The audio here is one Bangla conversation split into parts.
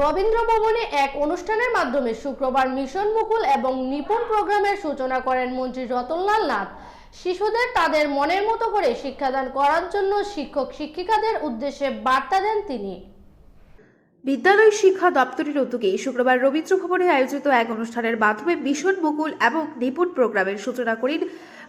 রবীন্দ্র ভবনে এক অনুষ্ঠানের মাধ্যমে শুক্রবার মিশন মুকুল এবং নিপুণ প্রোগ্রামের সূচনা করেন মন্ত্রী রতনলাল নাথ। শিশুদের তাদের মনের মতো করে শিক্ষাদান করার জন্য শিক্ষক শিক্ষিকাদের উদ্দেশ্যে বার্তা দেন তিনি। বিদ্যালয় শিক্ষা দপ্তরের উদ্যোগে শুক্রবার রবীন্দ্র ভবনে আয়োজিত এক অনুষ্ঠানের মাধ্যমে মিশন মুকুল এবং নিপুণ প্রোগ্রামের সূচনা করেন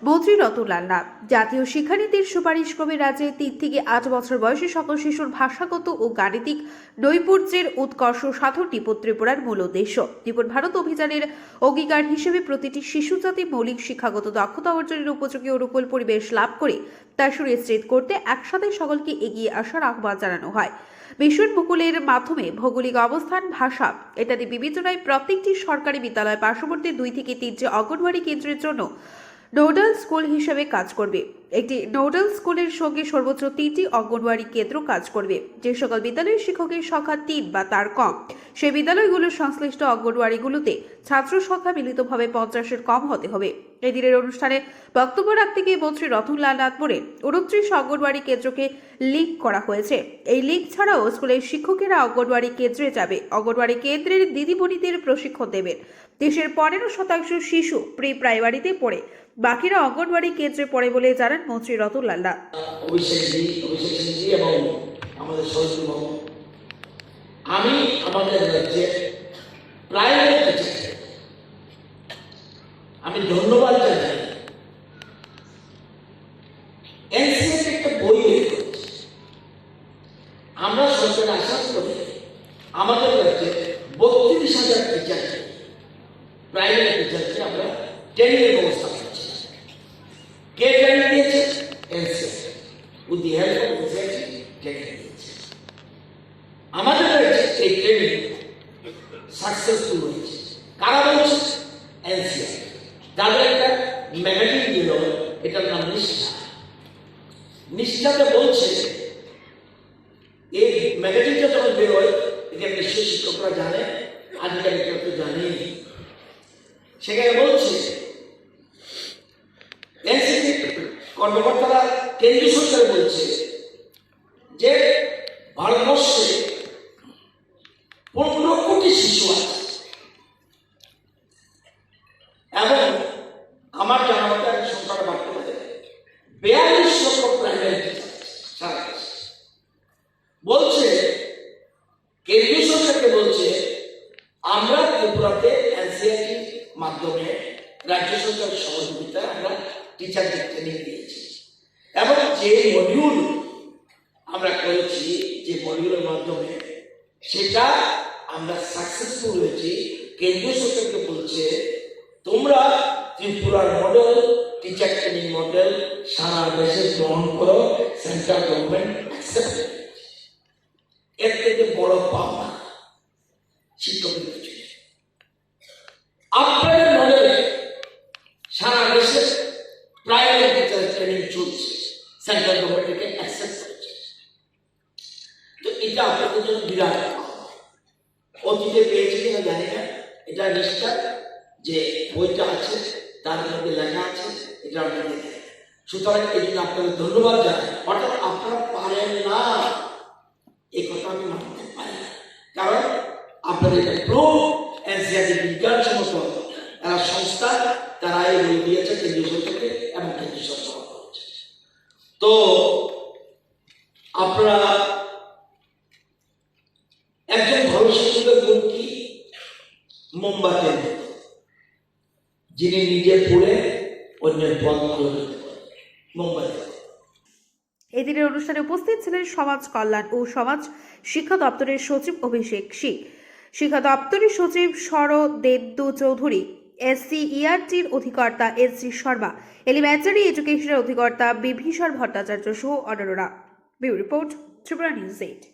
মন্ত্রী রতনলাল নাথ। জাতীয় শিক্ষানীতির সুপারিশ ক্রমে রাজ্যে 3 থেকে 8 বছর বয়সী সকল শিশুর ভাষাগত ও গাণিতিক নৈপুণ্যের উৎকর্ষ সাধন নিপুণ ত্রিপুরার মূল উদ্দেশ্য। নিপুণ ভারত অভিযানের অঙ্গীকার হিসেবে প্রতিটি শিশু যাতে মৌলিক শিক্ষাগত দক্ষতা অর্জনের উপযোগী অনুকূল পরিবেশ লাভ করে তা সুনিশ্চিত করতে একসাথে সকলকে এগিয়ে আসার আহ্বান জানানো হয়। মিশন মুকুলের মাধ্যমে ভৌগোলিক অবস্থান, ভাষা ইত্যাদি বিবেচনায় প্রত্যেকটি সরকারি বিদ্যালয় পার্শ্ববর্তী 2 থেকে 3টি অঙ্গনওয়াড়ি কেন্দ্রের জন্য নোডাল স্কুল হিসেবে কাজ করবে। একটি নোডাল স্কুলের সঙ্গে সর্বোচ্চ 3টি অঙ্গনওয়াড়ি কেন্দ্র কাজ করবে। যে সকল বিদ্যালয়ের শিক্ষকের সংখ্যা 3 বা তার কম, সেই বিদ্যালয়গুলোর সংশ্লিষ্ট অঙ্গনওয়াড়িগুলোতে ছাত্র সংখ্যা মিলিতভাবে 50-এর কম হতে হবে। এদিনের অনুষ্ঠানে বক্তব্য রাখতে গিয়ে মন্ত্রী রতনলাল নাথ বলেন, 29 অঙ্গনওয়াড়ি কেন্দ্রকে লিঙ্ক করা হয়েছে। এই লিঙ্ক ছাড়াও স্কুলের শিক্ষকেরা অঙ্গনওয়াড়ি কেন্দ্রে যাবে। অঙ্গনওয়াড়ি কেন্দ্রের দিদিমণিদের প্রশিক্ষণ দেবেন। দেশের 15% শিশু প্রি প্রাইমারিতে পড়ে, বাকিরা অঙ্গনওয়াড়ি কেন্দ্রে পড়ে বলে জানান মন্ত্রী রতনলাল নাথ। আমি আমাদের রাজ্যে প্রাইমারি টিচার আমি ধন্যবাদ জানাই। এনসিএর একটা বই বের করেছে। আমরা সরকার আশা করি আমাদের রাজ্যে 32,000 টিচার প্রাইমারি টিচারকে আমরা ট্রেনিংয়ের ব্যবস্থা করছি। কে ট্রেনিং দিয়েছে? এনসিএর উইথ দি হেল্প অফ এনসিএর ট্রেনিং দিয়েছে। আমাদের রাজ্যে এই ট্রেনিং সাকসেসফুল হয়েছে। কারা বলছে? এনসিএর। তাদের একটা ম্যাগাজিন দিল, এটার নাম নিষ্ঠা। নিষ্ঠাতে বলছে, এই ম্যাগাজিনটা যখন বেরোয়, এটা নিশ্চয়ই শিক্ষকরা জানে, আধিকারিকরা তো জানেই। সেখানে বলছে এনসিসি কর্মকর্তারা কেন্দ্রীয় সরকার বলছে যে ভারতবর্ষে 15 কোটি শিশু আছে এবং আমার জানা মতে সংখ্যাটা বাড়তে পারে 42 লক্ষ প্রাইমারি টিচার বলছে। কেন্দ্রীয় সরকারকে বলছে আমরা ত্রিপুরাতে এনসিআরটির মাধ্যমে রাজ্য সরকারের সহযোগিতায় আমরা টিচারদের ট্রেনিং দিয়েছি এবং যে মডিউল আমরা করেছি, যে মডিউলের মাধ্যমে সেটা আমরা সাকসেসফুল হয়েছি। কেন্দ্রীয় সরকারকে বলছে তোমরা ত্রিপুরার মডেল টিচার ট্রেনিং মডেল সারা দেশে গ্রহণ করো, সেন্ট্রাল গভর্নমেন্ট অ্যাকসেপ্ট। এর থেকে বড় পাওয়া শিক্ষকদের কিছু আপনাদের মডেলে সারা দেশে প্রাইমারি টিচার ট্রেনিং চলছে, সেন্ট্রাল গভর্নমেন্ট থেকে অ্যাকসেপ্ট করেছে। তো এটা আপনাদের জন্য বিরাট অতীতে পেয়েছে কিনা জানি না, এটা নিশ্চয় যে বইটা আছে তার মধ্যে লেখা আছে, এটা আপনাদের। সুতরাং এই জন্য আপনাদের ধন্যবাদ জানাই। অর্থাৎ আপনারা পারেন না এই কথা আমি মানতে পারি না, কারণ আপনাদের এটা প্রুফ এনসিআরটি বিজ্ঞানসম্মত সংস্থা, তারা এই বই দিয়েছে কেন্দ্রীয় সরকারকে এবং কেন্দ্রীয় সরকার করেছে। তো আপনারা একজন ভালো শিক্ষকের গুণ কি? মোমবাতির মতো, যিনি নিজে পড়ে অন্যের পথ করে মোমবাতি। এদিনের অনুষ্ঠানে উপস্থিত ছিলেন সমাজ কল্যাণ ও সমাজ শিক্ষা দপ্তরের সচিব অভিষেক সিং, শিক্ষা দপ্তরের সচিব শরদেন্দু চৌধুরী, SCERTর অধিকর্তা SG শর্মা, এলিমেন্টারি এডুকেশনের অধিকর্তা বিভীষণ ভট্টাচার্য সহ অন্যান্যরা। Bureau report, Tripura news 8।